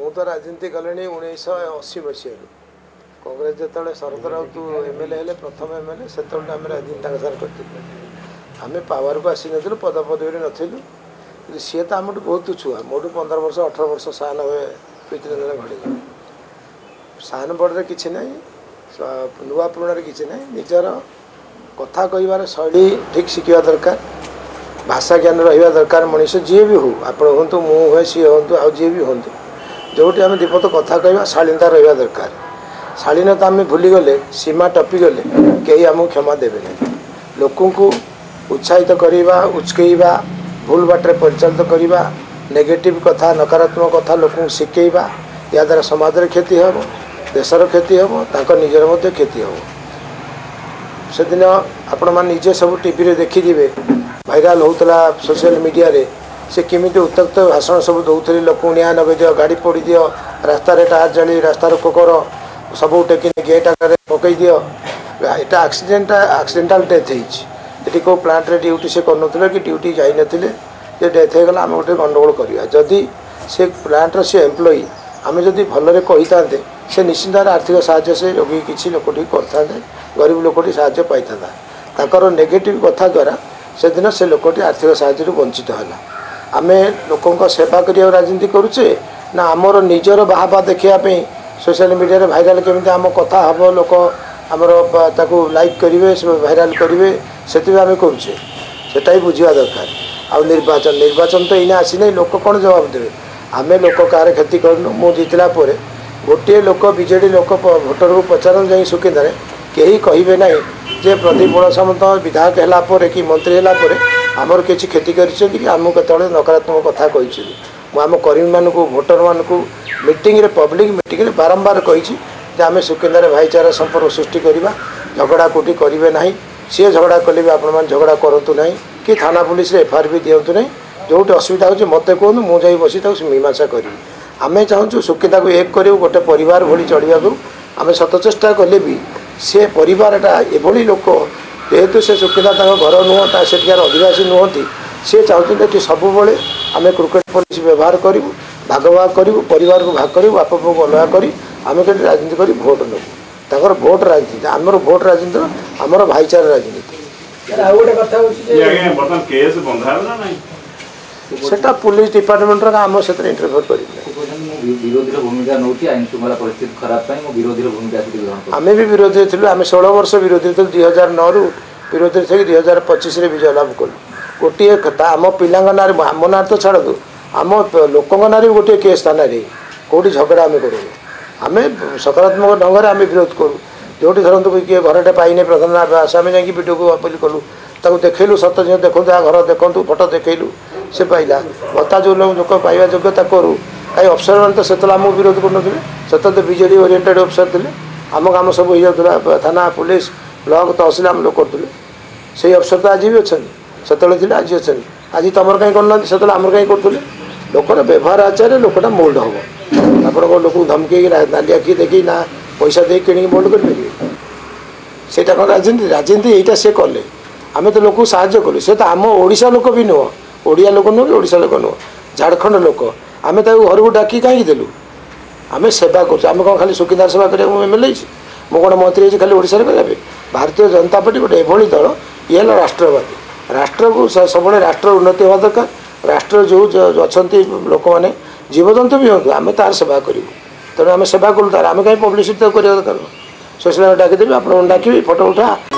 मु तो राजनीति कले 1980 मसीह कांग्रेस जो शरद राउत एमएलए प्रथम एमएलए से आम राजनीति सार कर आम पावर को आसी नु पदपदवी नु सी तो आम बहुत छुआ मोटू 15 वर्ष 18 वर्ष साहन हुए प्रीतिरंजन घड़ी साहन बड़े कि ना नुआ पुराण कि ना निजर कथा कहार शैली ठीक शिखा दरकार भाषा ज्ञान रहा दरकार मनीष जी भी हो आप हूँ मुझे सी हूँ आ जी भी हूँ जोटी आम दीपत कथा कह शालीनता रहा दरकार शालीनता आम भूलीगले सीमा टपीगले कहीं आमको क्षमा देवे ना लोक उत्साहित करवा उचकईवा भूल बाटे परिचालित करवा नेगेटिव कथा नकारात्मक कथा लोक शिखेवा या द्वारा समाज क्षति हम देशर क्षति हम निजर मध्य क्षति हम से दिन आपण मैंने निजे सब टीवी देखिए भाइराल होता सोशल मीडिया रे से केमी उत्तक्त भाषण सब दौरे लोक निआ नगे दियो गाड़ी पोड़ी दियो रास्ता टायर जाली रास्तार कोकर सब टेक गेट आगे पकई दियो यहाँ एक्सीडेंटाल डेथ होती कौ प्लांट रे ड्यूटी से कर कि ड्यूटी जाई नथिले जे डेथ हो गला आम गोटे गंडगोल करवा जदि से प्लांटर से एम्प्लॉई आम जदि भलरे कही था से निश्चित भाव आर्थिक साहाय्य से रोगी किसी लोकटी करते गरीब लोकटी साहाय्य पाई था नेगेटिव कथा द्वारा से दिन से लोकटी आर्थिक साहाय्य वंचित है आम लोकों सेवा करिया राजनीति करुचे ना आमर निजर बाहा देखापी सोशल मीडिया रे भाइराल केमी आम कथा हम लोक आमर ताकू लाइक करेंगे भाइराल करेंगे से आम करुचे सेटा ही बुझा दरकार आ निर्वाचन तो इना आसी ना लोक कौन जवाब देवे आम लोक कार क्षति करनु मु जीतला गोटे लोक बीजेडी लोक भोटर को पचार जा सुकिंदारे कहीं कहे ना जे प्रदीप बड़ सामंत विधायक है कि मंत्री है आमर किसी क्षति करमु के नकारात्मक कथा कही आम कर्मी मान भोटर मान मीटिंग रे पब्लिक मीटिंग रे बारंबार कही आम सुकिंदारे भाईचारा संपर्क सृष्टि करवा झगड़ा कोटी करेंगे ना सी झगड़ा कले भी आपण मैंने झगड़ा करूँ ना कि थाना पुलिस एफआईआर भी दिंतु ना जो असुविधा हो मत कहूँ मुझे बसी मीमांसा करी आम चाहूँ सुकिता को एक करूँ गोटे परिवार भली चढ़ा को आम शत चेष्टा कले भी से परिवारटा एभली लोक जेहेतु से सुकिता घर नुह सेठार अधिवासी नुहति सी चाहते सब आम क्रिकेट पॉलिसी व्यवहार करूँ भाग भाग करूँ परिवार को भाग करूँ बाप को अलग कर आम कहीं राजनीति कर भोट नबू भोट राजनीति आमर भोट राजनीति आमर भाईचारा राजनीति सेटा पुलिस डिपार्टमेंट आम से इंटरफेयर कर आम भी विरोधी थी आम 16 वर्ष विरोधी थी 2009 रु विरोधी थे 2025 विजय लाभ कलु गोटे आम पिला ना आम ना तो छाड़ आम लोक ना भी गोटे केस थाना कौटी झगड़ा आम करूँ आम सकारात्मक ढंग से आम विरोध करूँ जोटी धरतु किए घरटे पाइने प्रधान आवास आम जा वीडियो को अपील कलु ताको देखलु सत झील देखूँ घर देखूँ फोटो देखलु से पाइला भत्ता जो लोक पाइबा योग्यता करूँ कहीं अफसर मैंने तो से आमको विरोध कर तो बीजेडी ओरिएंटेड अफसर थे आम काम सब हो जाता थाना पुलिस ब्लॉक तहसिल आम लोग करते से अफसर तो आज भी अच्छा से आज अच्छा आज तुम कहीं करना से आमर कहीं करें लोकर व्यवहार आचार्य लोकटा मोल्ड हम आप लोक धमकी नाली आखि देखी ना पैसा दे कि मोल्ड करेंगे सेटा कौन राजनीति राजनीति यहीटा से कले आम तो लोक साहाଯ୍य कलु से तो आम ओडिशा लोक भी नुह ओडिया लोक नुह कि ओडिशा लोक नुह झारखंड लोक आम घर को डाकी कहीं देलु आम सेवा करें कौन खाली सुकिंदार सेवा करें एमएलए मु कौन मंत्री खाली ओडिशा करेंगे भारतीय जनता पार्टी गोटे एभली दल ये राष्ट्रवादी राष्ट्र को सब राष्ट्र उन्नति होगा दरकार राष्ट्र जो अच्छा लोक मैंने जीवजंतु भी हूँ आम तार सेवा करूँ तेणु आम सेवा करूँ तार आम कहीं पब्लिसिटी कर दरकार सोशल मीडिया डाकिदेवी आप डाक फोटो उठा।